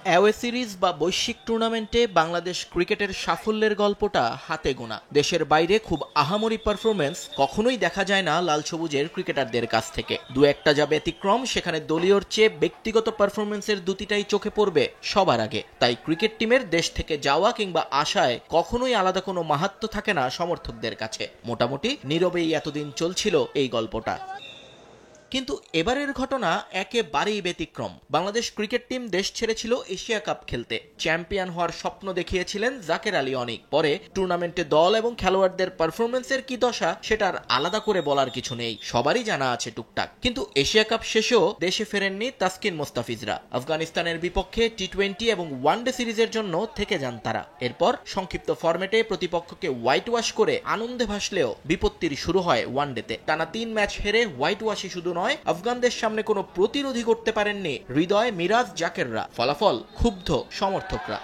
Away series বা বৈশ্বিক টুর্নামেন্টে বাংলাদেশ ক্রিকেটের সাফল্যের গল্পটা হাতে গোনা। দেশের বাইরে খুব আহামরি পারফরমেন্স কখনোই দেখা যায় না লাল সবুজের ক্রিকেটারদের কাছ থেকে। দু একটা যা ব্যতিক্রম, সেখানে দলীয়র চেয়ে ব্যক্তিগত পারফরমেন্সের দুটিটাই চোখে পড়বে সবার আগে। তাই ক্রিকেট টিমের দেশ থেকে যাওয়া কিংবা আসায় কখনোই আলাদা কোনো মাহাত্ম্য থাকে না সমর্থকদের কাছে। মোটামুটি নীরবেই এতদিন চলছিল এই গল্পটা। কিন্তু এবারের ঘটনা একেবারেই ব্যতিক্রম। বাংলাদেশ ক্রিকেট টিম দেশ ছেড়েছিল এশিয়া কাপ খেলতে। চ্যাম্পিয়ন হওয়ার স্বপ্ন দেখিয়েছিলেন জাকের আলী অনিক। পরে টুর্নামেন্টে দল এবং খেলোয়াড়দের পারফরমেন্সের কি দশা সেটার আলাদা করে বলার কিছু নেই, সবারই জানা আছে টুকটাক। কিন্তু এশিয়া কাপ শেষেও দেশে ফেরেননি তাসকিন মোস্তাফিজরা। আফগানিস্তানের বিপক্ষে টি-20 এবং ওয়ানডে সিরিজের জন্য থেকে যান তারা। এরপর সংক্ষিপ্ত ফরম্যাটে প্রতিপক্ষকে হোয়াইট ওয়াশ করে আনন্দে ভাসলেও বিপত্তির শুরু হয় ওয়ানডেতে। টানা 3 ম্যাচ হেরে হোয়াইট ওয়াশই শুধু নয়, আফগানদের সামনে কোনো প্রতিরোধী করতে পারেননি হৃদয়, মিরাজ, জাকেররা। ফলাফল ক্ষুব্ধ সমর্থকরা।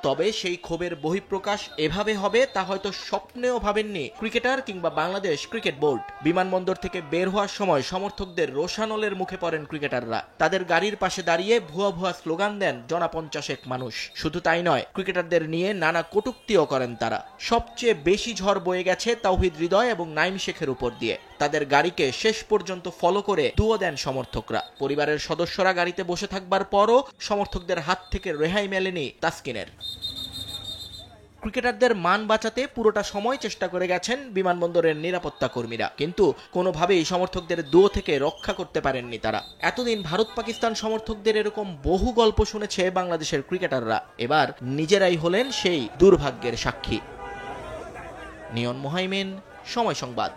তবে সেই ক্ষোভের বহিঃপ্রকাশ এভাবে হবে তা হয়তো স্বপ্নেও ভাবেননি ক্রিকেটার কিংবা বাংলাদেশ ক্রিকেট বোর্ড। বিমানবন্দর থেকে বের হওয়ার সময় সমর্থকদের রোষানলের মুখে পড়েন ক্রিকেটাররা। তাদের গাড়ির পাশে দাঁড়িয়ে ভুয়া ভুয়া স্লোগান দেন জনা 50 মানুষ। শুধু তাই নয়, ক্রিকেটারদের নিয়ে নানা কটূক্তিও করেন তারা। সবচেয়ে বেশি ঝড় বয়ে গেছে তাওহিদ হৃদয় এবং নাইম শেখের উপর দিয়ে। তাদের গাড়িকে শেষ পর্যন্ত ফলো করে দুয়ো দেন সমর্থকরা। পরিবারের সদস্যরা গাড়িতে বসে থাকবার পরও সমর্থকদের হাত থেকে রেহাই মেলেনি তাসকিনের। ক্রিকেটারদের মান বাঁচাতে পুরোটা সময় চেষ্টা করে গেছেন বিমানবন্দরের নিরাপত্তা কর্মীরা, কিন্তু কোনোভাবেই সমর্থকদের দুয়ো থেকে রক্ষা করতে পারেননি তারা। এতদিন ভারত পাকিস্তান সমর্থকদের এরকম বহু গল্প শুনেছে বাংলাদেশের ক্রিকেটাররা। এবার নিজেরাই হলেন সেই দুর্ভাগ্যের সাক্ষী। নিয়ন মোহাইমিন, সময় সংবাদ।